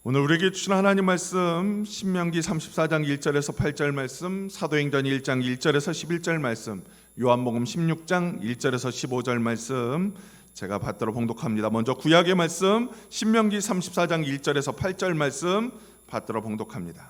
오늘 우리에게 주신 하나님 말씀 신명기 34장 1절에서 8절 말씀, 사도행전 1장 1절에서 11절 말씀, 요한복음 16장 1절에서 15절 말씀 제가 받들어 봉독합니다. 먼저 구약의 말씀 신명기 34장 1절에서 8절 말씀 받들어 봉독합니다.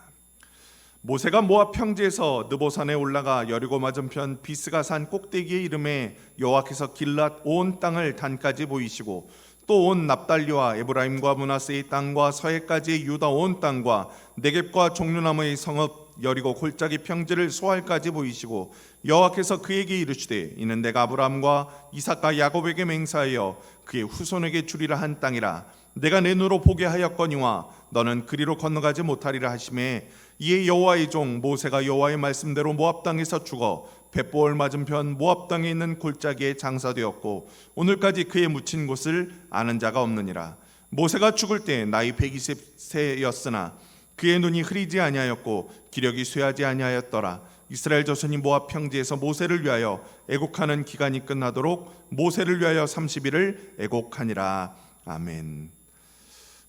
모세가 모압 평지에서 느보산에 올라가 여리고 맞은편 비스가 산 꼭대기에 이름에 여호와께서 길랏 온 땅을 단까지 보이시고 또 온 납달리와 에브라임과 므낫세의 땅과 서해까지의 유다 온 땅과 네겝과 종류나무의 성읍 여리고 골짜기 평지를 소알까지 보이시고 여호와께서 그에게 이르시되 이는 내가 아브라함과 이삭과 야곱에게 맹세하여 그의 후손에게 주리라 한 땅이라. 내가 내 눈으로 보게 하였거니와 너는 그리로 건너가지 못하리라 하시매 이에 여호와의 종 모세가 여호와의 말씀대로 모압 땅에서 죽어 벳보을 맞은편 모압 땅에 있는 골짜기에 장사되었고 오늘까지 그의 묻힌 곳을 아는 자가 없느니라. 모세가 죽을 때 나이 120세였으나 그의 눈이 흐리지 아니하였고 기력이 쇠하지 아니하였더라. 이스라엘 자손이 모압 평지에서 모세를 위하여 애곡하는 기간이 끝나도록 모세를 위하여 30일을 애곡하니라. 아멘.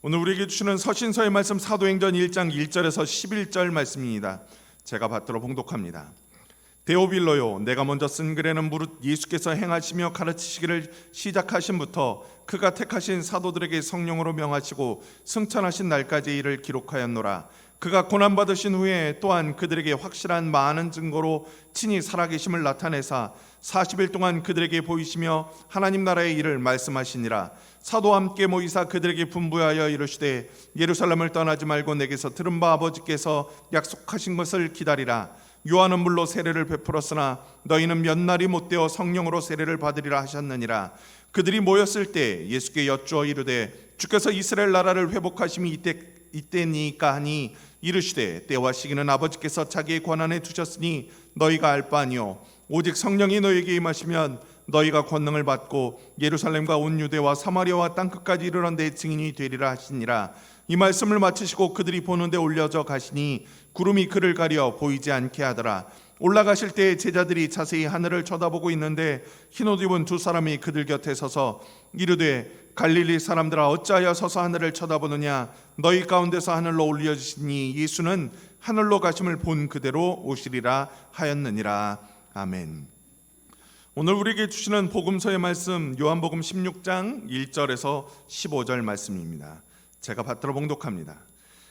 오늘 우리에게 주시는 서신서의 말씀 사도행전 1장 1절에서 11절 말씀입니다. 제가 받들어 봉독합니다. 데오빌로요, 내가 먼저 쓴 글에는 무릇 예수께서 행하시며 가르치시기를 시작하신부터 그가 택하신 사도들에게 성령으로 명하시고 승천하신 날까지의 일을 기록하였노라. 그가 고난받으신 후에 또한 그들에게 확실한 많은 증거로 친히 살아계심을 나타내사 40일 동안 그들에게 보이시며 하나님 나라의 일을 말씀하시니라. 사도와 함께 모이사 그들에게 분부하여 이르시되 예루살렘을 떠나지 말고 내게서 들은 바 아버지께서 약속하신 것을 기다리라. 요한은 물로 세례를 베풀었으나 너희는 몇 날이 못되어 성령으로 세례를 받으리라 하셨느니라. 그들이 모였을 때 예수께 여쭈어 이르되 주께서 이스라엘 나라를 회복하심이 이때니까 하니 이르시되 때와 시기는 아버지께서 자기의 권한에 두셨으니 너희가 알 바 아니요 오직 성령이 너희에게 임하시면 너희가 권능을 받고 예루살렘과 온 유대와 사마리아와 땅끝까지 이르러 내 증인이 되리라 하시니라. 이 말씀을 마치시고 그들이 보는데 올려져 가시니 구름이 그를 가려 보이지 않게 하더라. 올라가실 때 제자들이 자세히 하늘을 쳐다보고 있는데 흰옷 입은 두 사람이 그들 곁에 서서 이르되 갈릴리 사람들아 어찌하여 서서 하늘을 쳐다보느냐. 너희 가운데서 하늘로 올려주시니 예수는 하늘로 가심을 본 그대로 오시리라 하였느니라. 아멘. 오늘 우리에게 주시는 복음서의 말씀 요한복음 16장 1절에서 15절 말씀입니다. 제가 받들어 봉독합니다.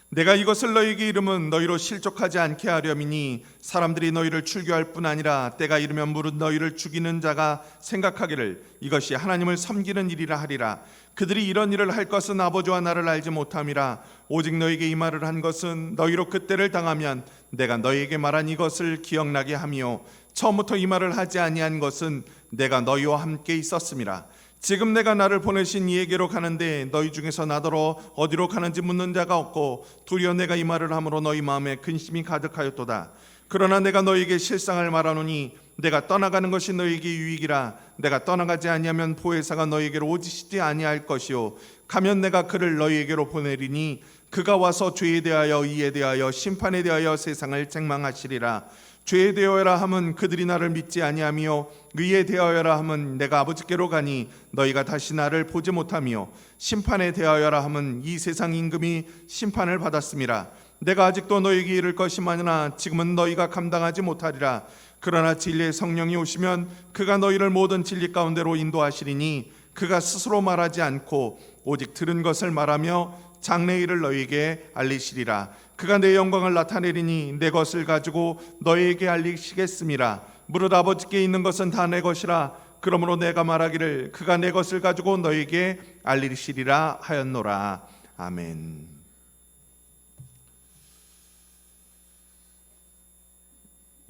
내가 이것을 너희에게 이름은 너희로 실족하지 않게 하려미니 사람들이 너희를 출교할 뿐 아니라 때가 이르면 무릇 너희를 죽이는 자가 생각하기를 이것이 하나님을 섬기는 일이라 하리라. 그들이 이런 일을 할 것은 아버지와 나를 알지 못함이라. 오직 너희에게 이 말을 한 것은 너희로 그때를 당하면 내가 너희에게 말한 이것을 기억나게 하며 처음부터 이 말을 하지 아니한 것은 내가 너희와 함께 있었음이라. 지금 내가 나를 보내신 이에게로 가는데 너희 중에서 나더러 어디로 가는지 묻는 자가 없고 도리어 내가 이 말을 함으로 너희 마음에 근심이 가득하였도다. 그러나 내가 너희에게 실상을 말하노니 내가 떠나가는 것이 너희에게 유익이라. 내가 떠나가지 아니하면 보혜사가 너희에게로 오시지 아니할 것이요 가면 내가 그를 너희에게로 보내리니 그가 와서 죄에 대하여 의에 대하여 심판에 대하여 세상을 책망하시리라. 죄에 대하여라 함은 그들이 나를 믿지 아니하며 의에 대하여라 함은 내가 아버지께로 가니 너희가 다시 나를 보지 못하며 심판에 대하여라 함은 이 세상 임금이 심판을 받았음이라. 내가 아직도 너희에게 이를 것이 많으나 지금은 너희가 감당하지 못하리라. 그러나 진리의 성령이 오시면 그가 너희를 모든 진리 가운데로 인도하시리니 그가 스스로 말하지 않고 오직 들은 것을 말하며 장래의 일을 너희에게 알리시리라. 그가 내 영광을 나타내리니 내 것을 가지고 너희에게 알리시겠음이라. 무릇 아버지께 있는 것은 다 내 것이라. 그러므로 내가 말하기를 그가 내 것을 가지고 너희에게 알리시리라 하였노라. 아멘.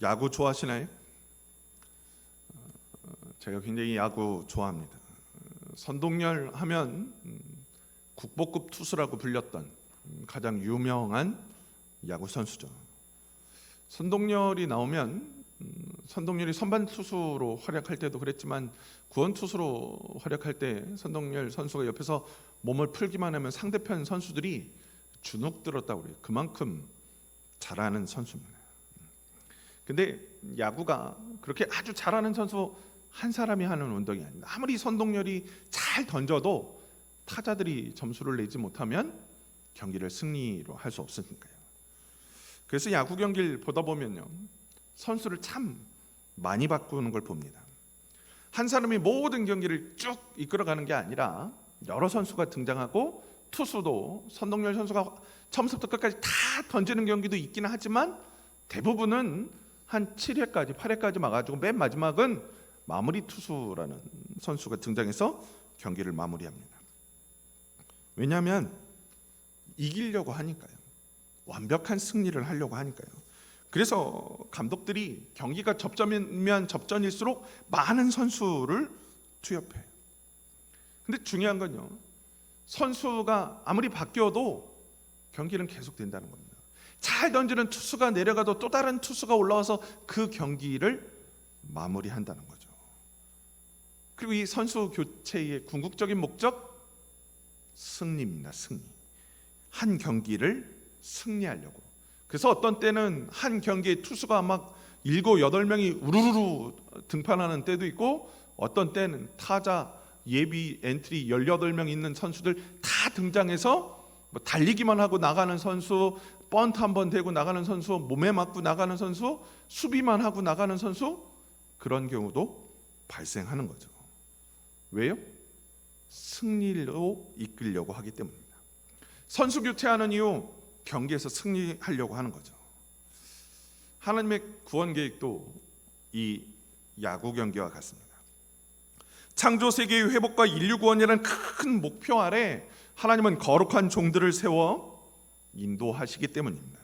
야구 좋아하시나요? 제가 굉장히 야구 좋아합니다. 선동열 하면 국보급 투수라고 불렸던 가장 유명한 야구 선수죠. 선동열이 나오면 선동열이 선발 투수로 활약할 때도 그랬지만 구원 투수로 활약할 때 선동열 선수가 옆에서 몸을 풀기만 하면 상대편 선수들이 주눅 들었다고 그래요. 그만큼 잘하는 선수입니다. 근데 야구가 그렇게 아주 잘하는 선수 한 사람이 하는 운동이 아닙니다. 아무리 선동열이 잘 던져도 타자들이 점수를 내지 못하면 경기를 승리로 할 수 없으니까요. 그래서 야구 경기를 보다 보면요, 선수를 참 많이 바꾸는 걸 봅니다. 한 사람이 모든 경기를 쭉 이끌어가는 게 아니라 여러 선수가 등장하고, 투수도 선동열 선수가 처음부터 끝까지 다 던지는 경기도 있기는 하지만 대부분은 한 7회까지 8회까지 막아주고 맨 마지막은 마무리 투수라는 선수가 등장해서 경기를 마무리합니다. 왜냐하면 이기려고 하니까요. 완벽한 승리를 하려고 하니까요. 그래서 감독들이 경기가 접전이면 접전일수록 많은 선수를 투입해요. 근데 중요한 건요, 선수가 아무리 바뀌어도 경기는 계속 된다는 겁니다. 잘 던지는 투수가 내려가도 또 다른 투수가 올라와서 그 경기를 마무리한다는 거죠. 그리고 이 선수 교체의 궁극적인 목적, 승리입니다. 승리. 한 경기를 승리하려고. 그래서 어떤 때는 한 경기에 투수가 막 7, 8명이 우르르 등판하는 때도 있고, 어떤 때는 타자 예비 엔트리 18명 있는 선수들 다 등장해서 뭐 달리기만 하고 나가는 선수, 번트 한번 대고 나가는 선수, 몸에 맞고 나가는 선수, 수비만 하고 나가는 선수, 그런 경우도 발생하는 거죠. 왜요? 승리로 이끌려고 하기 때문입니다. 선수 교체하는 이유, 경기에서 승리하려고 하는 거죠. 하나님의 구원 계획도 이 야구 경기와 같습니다. 창조 세계의 회복과 인류 구원이라는 큰 목표 아래 하나님은 거룩한 종들을 세워 인도하시기 때문입니다.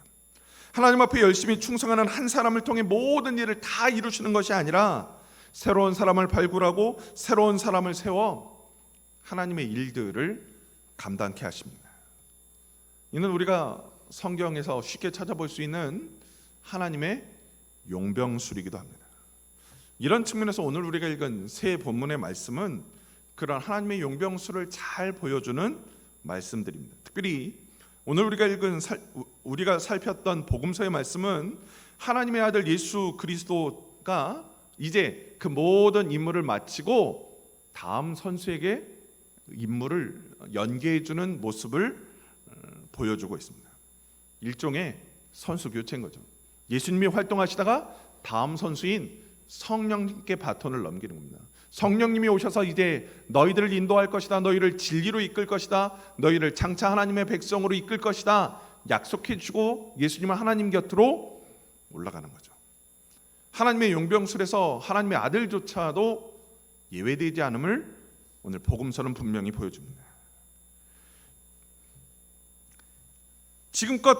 하나님 앞에 열심히 충성하는 한 사람을 통해 모든 일을 다 이루시는 것이 아니라 새로운 사람을 발굴하고 새로운 사람을 세워 하나님의 일들을 감당케 하십니다. 이는 우리가 성경에서 쉽게 찾아볼 수 있는 하나님의 용병술이기도 합니다. 이런 측면에서 오늘 우리가 읽은 새 본문의 말씀은 그런 하나님의 용병술을 잘 보여주는 말씀들입니다. 특별히 오늘 우리가 살폈던 복음서의 말씀은 하나님의 아들 예수 그리스도가 이제 그 모든 임무를 마치고 다음 선수에게 임무를 연계해주는 모습을 보여주고 있습니다. 일종의 선수 교체인 거죠. 예수님이 활동하시다가 다음 선수인 성령님께 바톤을 넘기는 겁니다. 성령님이 오셔서 이제 너희들을 인도할 것이다, 너희를 진리로 이끌 것이다, 너희를 장차 하나님의 백성으로 이끌 것이다 약속해 주고 예수님은 하나님 곁으로 올라가는 거죠. 하나님의 용병술에서 하나님의 아들조차도 예외되지 않음을 오늘 복음서는 분명히 보여줍니다. 지금껏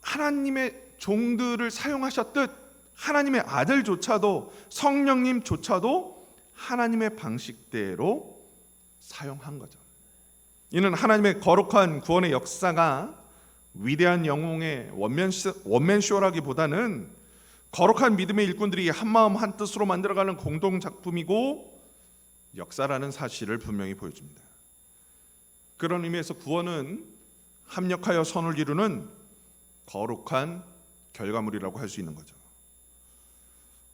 하나님의 종들을 사용하셨듯 하나님의 아들조차도, 성령님조차도 하나님의 방식대로 사용한 거죠. 이는 하나님의 거룩한 구원의 역사가 위대한 영웅의 원맨쇼라기보다는 거룩한 믿음의 일꾼들이 한마음 한뜻으로 만들어가는 공동작품이고 역사라는 사실을 분명히 보여줍니다. 그런 의미에서 구원은 합력하여 선을 이루는 거룩한 결과물이라고 할 수 있는 거죠.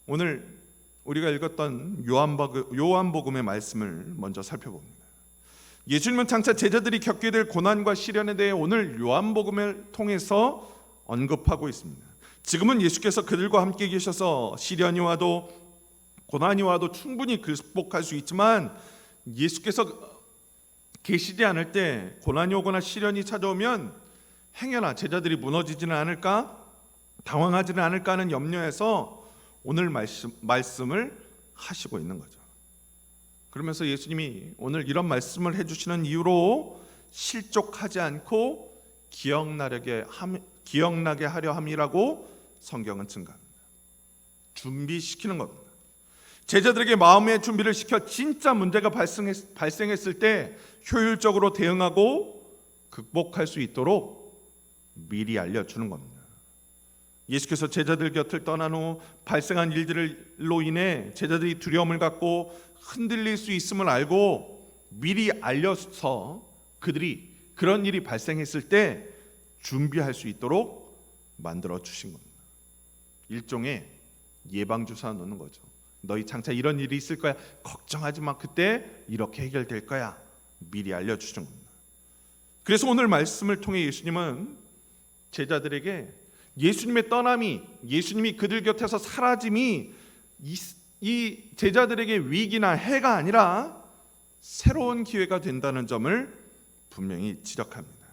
오늘 우리가 읽었던 요한복음의 말씀을 먼저 살펴봅니다. 예수님은 장차 제자들이 겪게 될 고난과 시련에 대해 오늘 요한복음을 통해서 언급하고 있습니다. 지금은 예수께서 그들과 함께 계셔서 시련이 와도 고난이 와도 충분히 극복할 수 있지만, 예수께서 계시지 않을 때 고난이 오거나 시련이 찾아오면 행여나 제자들이 무너지지는 않을까, 당황하지는 않을까 하는 염려에서 오늘 말씀을 하시고 있는 거죠. 그러면서 예수님이 오늘 이런 말씀을 해주시는 이유로 실족하지 않고 기억나게 하려 함이라고 성경은 증가합니다. 준비시키는 겁니다. 제자들에게 마음의 준비를 시켜 진짜 문제가 발생했을 때 효율적으로 대응하고 극복할 수 있도록 미리 알려주는 겁니다. 예수께서 제자들 곁을 떠난 후 발생한 일들로 인해 제자들이 두려움을 갖고 흔들릴 수 있음을 알고 미리 알려서 그들이 그런 일이 발생했을 때 준비할 수 있도록 만들어 주신 겁니다. 일종의 예방주사 놓는 거죠. 너희 장차 이런 일이 있을 거야, 걱정하지 마, 그때 이렇게 해결될 거야, 미리 알려주신 겁니다. 그래서 오늘 말씀을 통해 예수님은 제자들에게 예수님의 떠남이, 예수님이 그들 곁에서 사라짐이 이 제자들에게 위기나 해가 아니라 새로운 기회가 된다는 점을 분명히 지적합니다.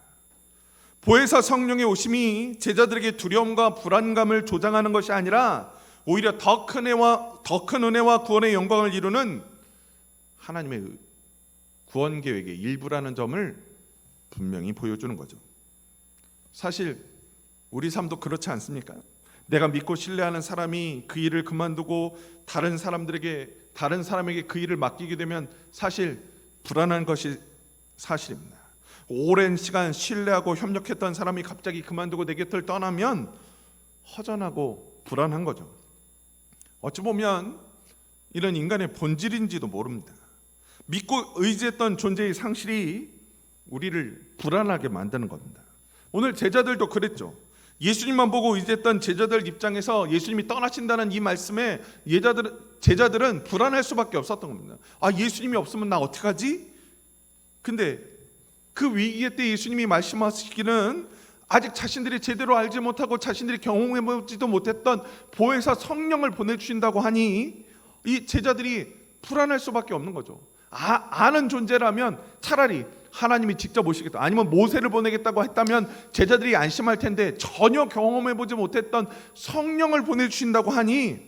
보혜사 성령의 오심이 제자들에게 두려움과 불안감을 조장하는 것이 아니라 오히려 더 큰 은혜와 구원의 영광을 이루는 하나님의 구원 계획의 일부라는 점을 분명히 보여주는 거죠. 사실 우리 삶도 그렇지 않습니까? 내가 믿고 신뢰하는 사람이 그 일을 그만두고 다른 사람에게 그 일을 맡기게 되면 사실 불안한 것이 사실입니다. 오랜 시간 신뢰하고 협력했던 사람이 갑자기 그만두고 내 곁을 떠나면 허전하고 불안한 거죠. 어찌 보면 이런 인간의 본질인지도 모릅니다. 믿고 의지했던 존재의 상실이 우리를 불안하게 만드는 겁니다. 오늘 제자들도 그랬죠. 예수님만 보고 의지했던 제자들 입장에서 예수님이 떠나신다는 이 말씀에 제자들은 불안할 수밖에 없었던 겁니다. 예수님이 없으면 나 어떡하지? 근데 그 위기의 때 예수님이 말씀하시기는 아직 자신들이 제대로 알지 못하고 자신들이 경험해보지도 못했던 보혜사 성령을 보내주신다고 하니 이 제자들이 불안할 수밖에 없는 거죠. 아는 존재라면 차라리 하나님이 직접 오시겠다, 아니면 모세를 보내겠다고 했다면 제자들이 안심할 텐데 전혀 경험해보지 못했던 성령을 보내주신다고 하니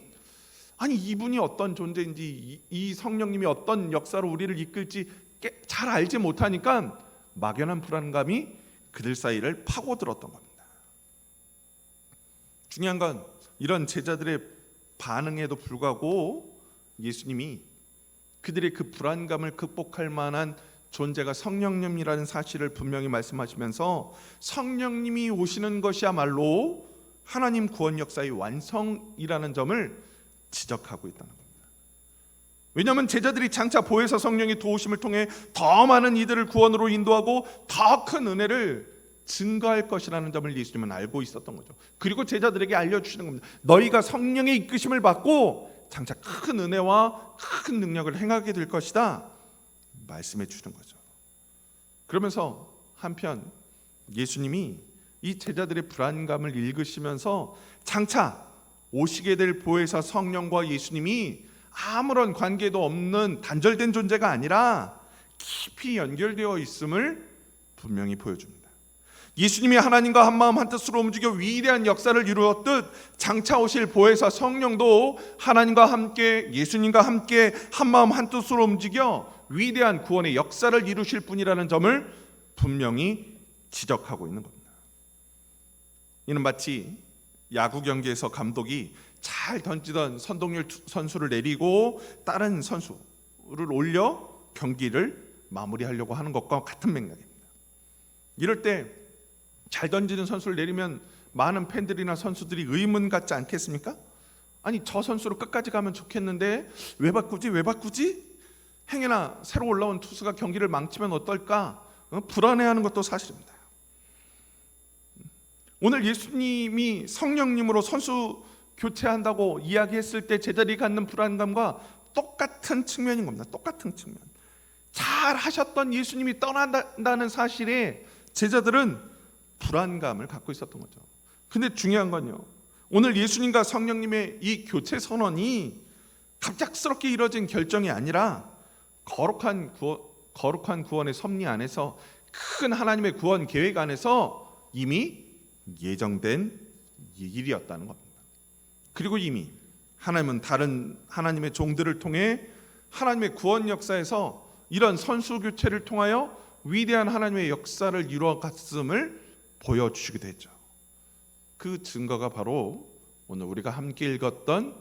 이분이 어떤 존재인지, 이 성령님이 어떤 역사로 우리를 이끌지 잘 알지 못하니까 막연한 불안감이 그들 사이를 파고들었던 겁니다. 중요한 건 이런 제자들의 반응에도 불구하고 예수님이 그들의 그 불안감을 극복할 만한 존재가 성령님이라는 사실을 분명히 말씀하시면서 성령님이 오시는 것이야말로 하나님 구원 역사의 완성이라는 점을 지적하고 있다는 겁니다. 왜냐하면 제자들이 장차 보혜사 성령의 도우심을 통해 더 많은 이들을 구원으로 인도하고 더 큰 은혜를 증거할 것이라는 점을 예수님은 알고 있었던 거죠. 그리고 제자들에게 알려주시는 겁니다. 너희가 성령의 이끄심을 받고 장차 큰 은혜와 큰 능력을 행하게 될 것이다 말씀해 주는 거죠. 그러면서 한편 예수님이 이 제자들의 불안감을 읽으시면서 장차 오시게 될 보혜사 성령과 예수님이 아무런 관계도 없는 단절된 존재가 아니라 깊이 연결되어 있음을 분명히 보여줍니다. 예수님이 하나님과 한마음 한뜻으로 움직여 위대한 역사를 이루었듯 장차 오실 보혜사 성령도 하나님과 함께, 예수님과 함께 한마음 한뜻으로 움직여 위대한 구원의 역사를 이루실 분이라는 점을 분명히 지적하고 있는 겁니다. 이는 마치 야구 경기에서 감독이 잘 던지던 선동열 선수를 내리고 다른 선수를 올려 경기를 마무리하려고 하는 것과 같은 맥락입니다. 이럴 때 잘 던지는 선수를 내리면 많은 팬들이나 선수들이 의문 갖지 않겠습니까? 저 선수로 끝까지 가면 좋겠는데 왜 바꾸지? 행여나 새로 올라온 투수가 경기를 망치면 어떨까? 불안해하는 것도 사실입니다. 오늘 예수님이 성령님으로 선수 교체한다고 이야기했을 때 제자들이 갖는 불안감과 똑같은 측면인 겁니다. 똑같은 측면. 잘 하셨던 예수님이 떠난다는 사실에 제자들은 불안감을 갖고 있었던 거죠. 근데 중요한 건요, 오늘 예수님과 성령님의 이 교체 선언이 갑작스럽게 이뤄진 결정이 아니라 거룩한 구원의 섭리 안에서, 큰 하나님의 구원 계획 안에서 이미 예정된 일이었다는 겁니다. 그리고 이미 하나님은 다른 하나님의 종들을 통해 하나님의 구원 역사에서 이런 선수 교체를 통하여 위대한 하나님의 역사를 이루어갔음을 보여주시기도 했죠. 그 증거가 바로 오늘 우리가 함께 읽었던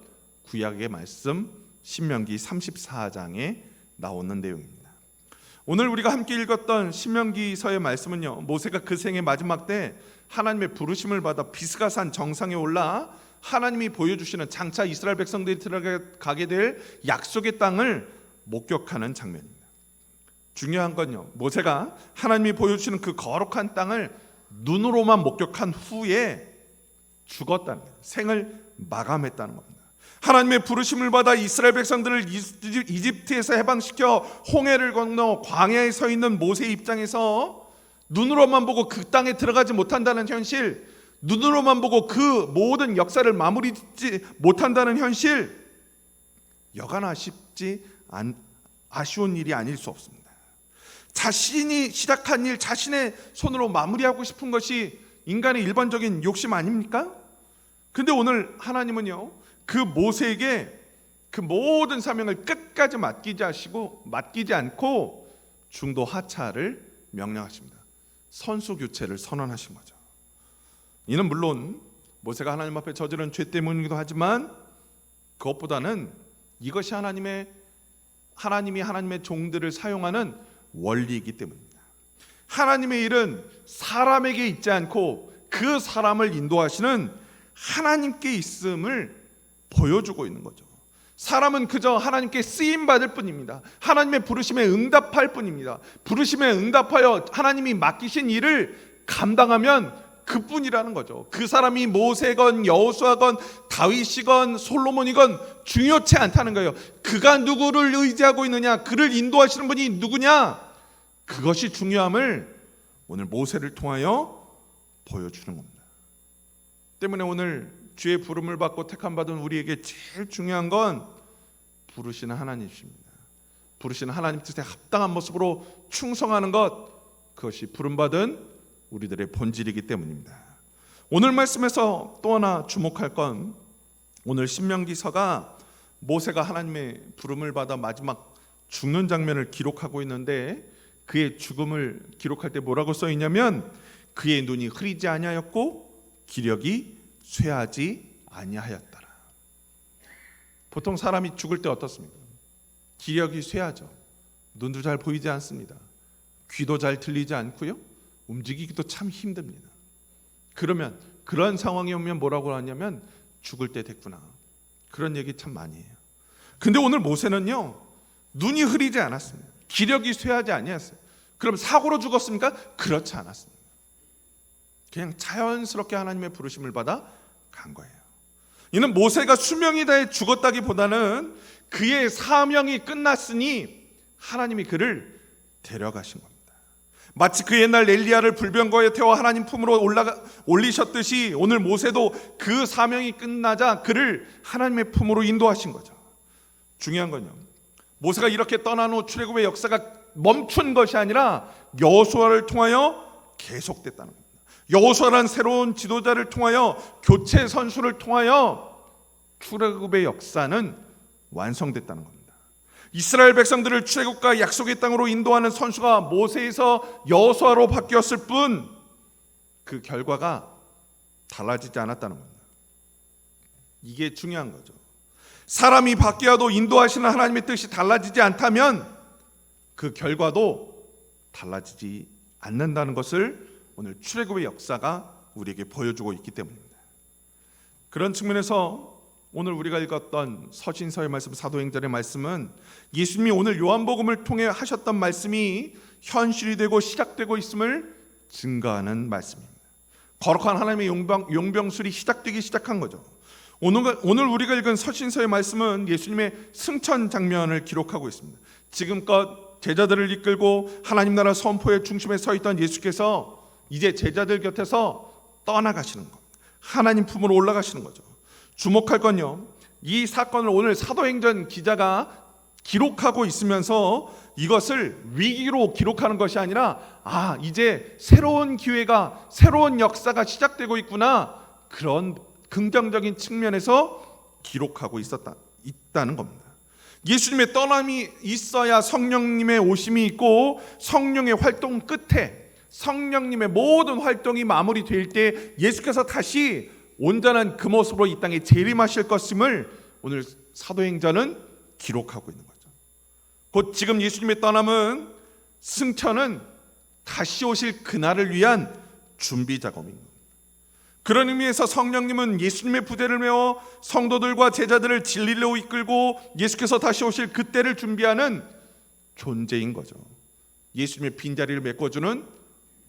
구약의 말씀 신명기 34장에 나오는 내용입니다. 오늘 우리가 함께 읽었던 신명기서의 말씀은요, 모세가 그 생의 마지막 때 하나님의 부르심을 받아 비스가산 정상에 올라 하나님이 보여주시는 장차 이스라엘 백성들이 들어가게 될 약속의 땅을 목격하는 장면입니다. 중요한 건요, 모세가 하나님이 보여주시는 그 거룩한 땅을 눈으로만 목격한 후에 죽었다는 거예요. 생을 마감했다는 겁니다. 하나님의 부르심을 받아 이스라엘 백성들을 이집트에서 해방시켜 홍해를 건너 광야에 서 있는 모세 입장에서 눈으로만 보고 그 땅에 들어가지 못한다는 현실, 눈으로만 보고 그 모든 역사를 마무리 짓지 못한다는 현실, 여간 아쉬운 일이 아닐 수 없습니다. 자신이 시작한 일 자신의 손으로 마무리하고 싶은 것이 인간의 일반적인 욕심 아닙니까? 근데 오늘 하나님은요, 그 모세에게 그 모든 사명을 끝까지 맡기지 않고 중도 하차를 명령하십니다. 선수 교체를 선언하신 거죠. 이는 물론 모세가 하나님 앞에 저지른 죄 때문이기도 하지만 그것보다는 이것이 하나님이 하나님의 종들을 사용하는 원리이기 때문입니다. 하나님의 일은 사람에게 있지 않고 그 사람을 인도하시는 하나님께 있음을 보여주고 있는 거죠. 사람은 그저 하나님께 쓰임받을 뿐입니다. 하나님의 부르심에 응답할 뿐입니다. 부르심에 응답하여 하나님이 맡기신 일을 감당하면 그뿐이라는 거죠. 그 사람이 모세건 여호수아건 다윗이건 솔로몬이건 중요치 않다는 거예요. 그가 누구를 의지하고 있느냐, 그를 인도하시는 분이 누구냐, 그것이 중요함을 오늘 모세를 통하여 보여주는 겁니다. 때문에 오늘 주의 부름을 받고 택함받은 우리에게 제일 중요한 건 부르시는 하나님이십니다. 부르시는 하나님 뜻에 합당한 모습으로 충성하는 것, 그것이 부름받은 우리들의 본질이기 때문입니다. 오늘 말씀에서 또 하나 주목할 건 오늘 신명기서가 모세가 하나님의 부름을 받아 마지막 죽는 장면을 기록하고 있는데, 그의 죽음을 기록할 때 뭐라고 써 있냐면 그의 눈이 흐리지 아니하였고 기력이 쇠하지 아니하였더라. 보통 사람이 죽을 때 어떻습니까? 기력이 쇠하죠. 눈도 잘 보이지 않습니다. 귀도 잘 들리지 않고요, 움직이기도 참 힘듭니다. 그러면 그런 상황이 오면 뭐라고 하냐면 죽을 때 됐구나, 그런 얘기 참 많이 해요. 근데 오늘 모세는요, 눈이 흐리지 않았습니다. 기력이 쇠하지 아니했어요. 그럼 사고로 죽었습니까? 그렇지 않았습니다. 그냥 자연스럽게 하나님의 부르심을 받아 간 거예요. 이는 모세가 수명이 다해 죽었다기보다는 그의 사명이 끝났으니 하나님이 그를 데려가신 겁니다. 마치 그 옛날 엘리야를 불병거에 태워 하나님 품으로 올리셨듯이 오늘 모세도 그 사명이 끝나자 그를 하나님의 품으로 인도하신 거죠. 중요한 건요, 모세가 이렇게 떠난 후 출애굽의 역사가 멈춘 것이 아니라 여호수아를 통하여 계속됐다는 겁니다. 여호수아라는 새로운 지도자를 통하여, 교체 선수를 통하여 출애굽의 역사는 완성됐다는 겁니다. 이스라엘 백성들을 출애굽과 약속의 땅으로 인도하는 선수가 모세에서 여호수아로 바뀌었을 뿐 그 결과가 달라지지 않았다는 겁니다. 이게 중요한 거죠. 사람이 바뀌어도 인도하시는 하나님의 뜻이 달라지지 않다면 그 결과도 달라지지 않는다는 것을 오늘 출애굽의 역사가 우리에게 보여주고 있기 때문입니다. 그런 측면에서 오늘 우리가 읽었던 서신서의 말씀, 사도행전의 말씀은 예수님이 오늘 요한복음을 통해 하셨던 말씀이 현실이 되고 시작되고 있음을 증거하는 말씀입니다. 거룩한 하나님의 용병술이 시작되기 시작한 거죠. 오늘 우리가 읽은 서신서의 말씀은 예수님의 승천 장면을 기록하고 있습니다. 지금껏 제자들을 이끌고 하나님 나라 선포의 중심에 서 있던 예수께서 이제 제자들 곁에서 떠나가시는 것, 하나님 품으로 올라가시는 거죠. 주목할 건요, 이 사건을 오늘 사도행전 기자가 기록하고 있으면서 이것을 위기로 기록하는 것이 아니라 이제 새로운 기회가, 새로운 역사가 시작되고 있구나, 그런 긍정적인 측면에서 기록하고 있다는 겁니다. 예수님의 떠남이 있어야 성령님의 오심이 있고, 성령의 활동 끝에 성령님의 모든 활동이 마무리될 때 예수께서 다시 온전한 그 모습으로 이 땅에 재림하실 것임을 오늘 사도행전은 기록하고 있는 거죠. 곧 지금 예수님의 떠남은, 승천은 다시 오실 그날을 위한 준비 작업입니다. 그런 의미에서 성령님은 예수님의 부대를 메워 성도들과 제자들을 진리로 이끌고 예수께서 다시 오실 그때를 준비하는 존재인 거죠. 예수님의 빈자리를 메꿔주는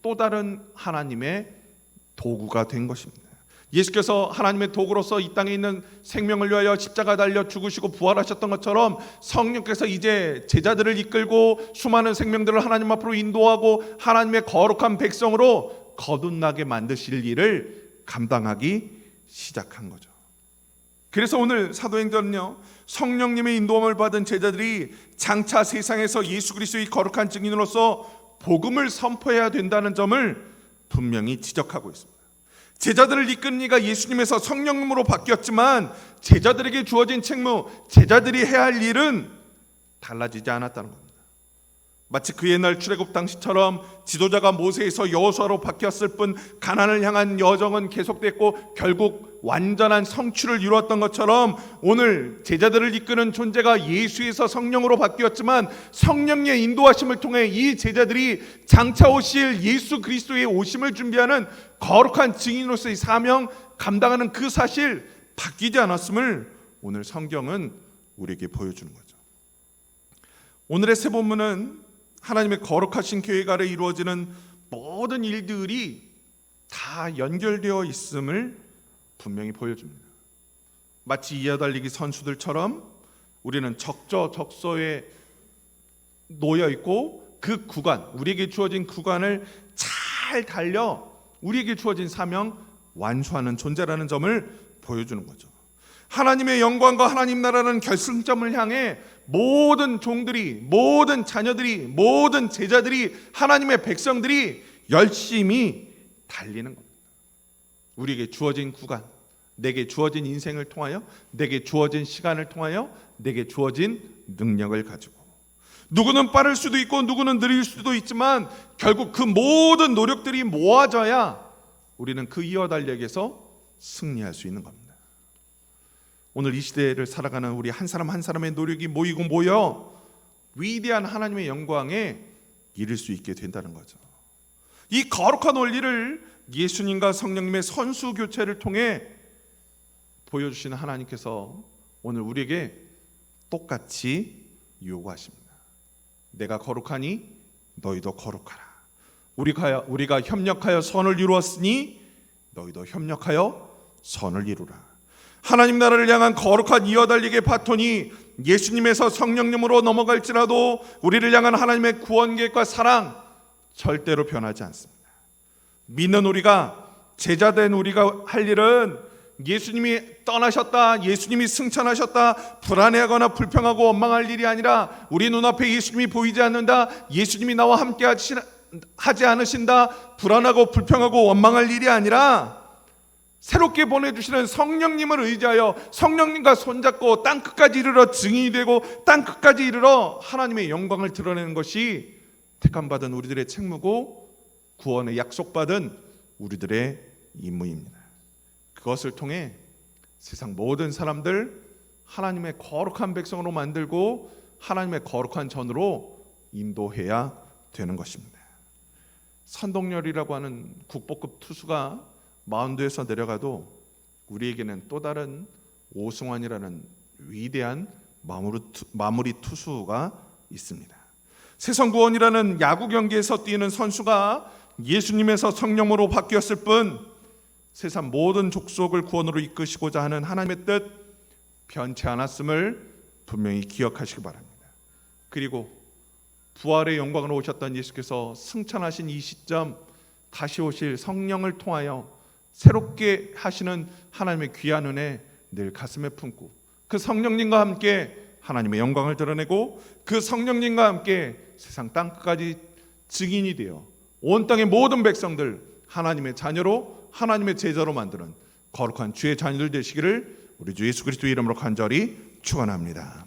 또 다른 하나님의 도구가 된 것입니다. 예수께서 하나님의 도구로서 이 땅에 있는 생명을 위하여 십자가 달려 죽으시고 부활하셨던 것처럼 성령께서 이제 제자들을 이끌고 수많은 생명들을 하나님 앞으로 인도하고 하나님의 거룩한 백성으로 거듭나게 만드실 일을 감당하기 시작한 거죠. 그래서 오늘 사도행전은요, 성령님의 인도함을 받은 제자들이 장차 세상에서 예수 그리스도의 거룩한 증인으로서 복음을 선포해야 된다는 점을 분명히 지적하고 있습니다. 제자들을 이끄는 이가 예수님에서 성령님으로 바뀌었지만 제자들에게 주어진 책무, 제자들이 해야 할 일은 달라지지 않았다는 겁니다. 마치 그 옛날 출애굽 당시처럼 지도자가 모세에서 여호수아로 바뀌었을 뿐 가나안을 향한 여정은 계속됐고 결국 완전한 성취를 이루었던 것처럼 오늘 제자들을 이끄는 존재가 예수에서 성령으로 바뀌었지만 성령의 인도하심을 통해 이 제자들이 장차 오실 예수 그리스도의 오심을 준비하는 거룩한 증인으로서의 사명 감당하는 그 사실 바뀌지 않았음을 오늘 성경은 우리에게 보여주는 거죠. 오늘의 세 본문은 하나님의 거룩하신 계획 아래 이루어지는 모든 일들이 다 연결되어 있음을 분명히 보여줍니다. 마치 이어달리기 선수들처럼 우리는 적저적소에 놓여 있고 그 구간, 우리에게 주어진 구간을 잘 달려 우리에게 주어진 사명 완수하는 존재라는 점을 보여주는 거죠. 하나님의 영광과 하나님 나라는 결승점을 향해 모든 종들이, 모든 자녀들이, 모든 제자들이, 하나님의 백성들이 열심히 달리는 겁니다. 우리에게 주어진 구간, 내게 주어진 인생을 통하여, 내게 주어진 시간을 통하여, 내게 주어진 능력을 가지고 누구는 빠를 수도 있고 누구는 느릴 수도 있지만 결국 그 모든 노력들이 모아져야 우리는 그 이어 달력에서 승리할 수 있는 겁니다. 오늘 이 시대를 살아가는 우리 한 사람 한 사람의 노력이 모이고 모여 위대한 하나님의 영광에 이를 수 있게 된다는 거죠. 이 거룩한 원리를 예수님과 성령님의 선수 교체를 통해 보여주시는 하나님께서 오늘 우리에게 똑같이 요구하십니다. 내가 거룩하니 너희도 거룩하라. 우리가 협력하여 선을 이루었으니 너희도 협력하여 선을 이루라. 하나님 나라를 향한 거룩한 이어달리기의 바톤이 예수님에서 성령님으로 넘어갈지라도 우리를 향한 하나님의 구원 계획과 사랑 절대로 변하지 않습니다. 믿는 우리가, 제자된 우리가 할 일은 예수님이 떠나셨다, 예수님이 승천하셨다 불안해하거나 불평하고 원망할 일이 아니라 우리 눈앞에 예수님이 보이지 않는다, 예수님이 나와 함께 하지 않으신다 불안하고 불평하고 원망할 일이 아니라 새롭게 보내주시는 성령님을 의지하여 성령님과 손잡고 땅끝까지 이르러 증인이 되고 땅끝까지 이르러 하나님의 영광을 드러내는 것이 택함받은 우리들의 책무고 구원의 약속받은 우리들의 임무입니다. 그것을 통해 세상 모든 사람들 하나님의 거룩한 백성으로 만들고 하나님의 거룩한 전으로 인도해야 되는 것입니다. 선동열이라고 하는 국보급 투수가 마운드에서 내려가도 우리에게는 또 다른 오승환이라는 위대한 마무리 투수가 있습니다. 새성구원이라는 야구 경기에서 뛰는 선수가 예수님에서 성령으로 바뀌었을 뿐 세상 모든 족속을 구원으로 이끄시고자 하는 하나님의 뜻 변치 않았음을 분명히 기억하시기 바랍니다. 그리고 부활의 영광으로 오셨던 예수께서 승천하신 이 시점 다시 오실 성령을 통하여 새롭게 하시는 하나님의 귀한 은혜 늘 가슴에 품고 그 성령님과 함께 하나님의 영광을 드러내고 그 성령님과 함께 세상 땅끝까지 증인이 되어 온 땅의 모든 백성들 하나님의 자녀로 하나님의 제자로 만드는 거룩한 주의 자녀들 되시기를 우리 주 예수 그리스도의 이름으로 간절히 축원합니다.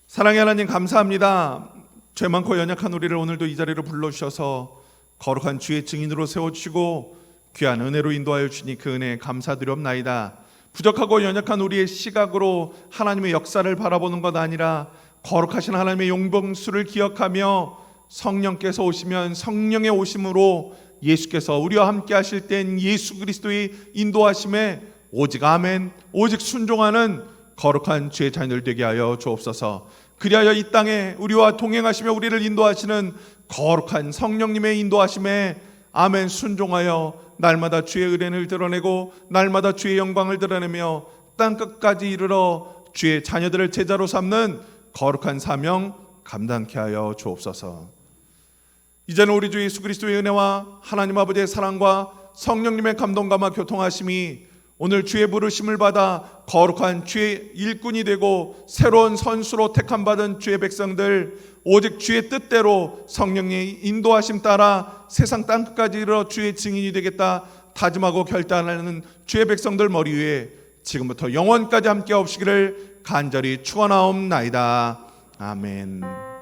사랑의 하나님 감사합니다. 죄 많고 연약한 우리를 오늘도 이 자리로 불러주셔서 거룩한 주의 증인으로 세워주시고 귀한 은혜로 인도하여 주시니 그 은혜에 감사드리옵나이다. 부족하고 연약한 우리의 시각으로 하나님의 역사를 바라보는 것 아니라 거룩하신 하나님의 용병수를 기억하며 성령께서 오시면 성령의 오심으로 예수께서 우리와 함께 하실 땐 예수 그리스도의 인도하심에 오직 아멘, 오직 순종하는 거룩한 주의 자녀들 되게 하여 주옵소서. 그리하여 이 땅에 우리와 동행하시며 우리를 인도하시는 거룩한 성령님의 인도하심에 아멘 순종하여 날마다 주의 은혜를 드러내고 날마다 주의 영광을 드러내며 땅끝까지 이르러 주의 자녀들을 제자로 삼는 거룩한 사명 감당케 하여 주옵소서. 이제는 우리 주 예수 그리스도의 은혜와 하나님 아버지의 사랑과 성령님의 감동감화 교통하심이 오늘 주의 부르심을 받아 거룩한 주의 일꾼이 되고 새로운 선수로 택함받은 주의 백성들, 오직 주의 뜻대로 성령의 인도하심 따라 세상 땅끝까지 이르러 주의 증인이 되겠다 다짐하고 결단하는 주의 백성들 머리 위에 지금부터 영원까지 함께 없으시기를 간절히 축원하옵나이다. 아멘.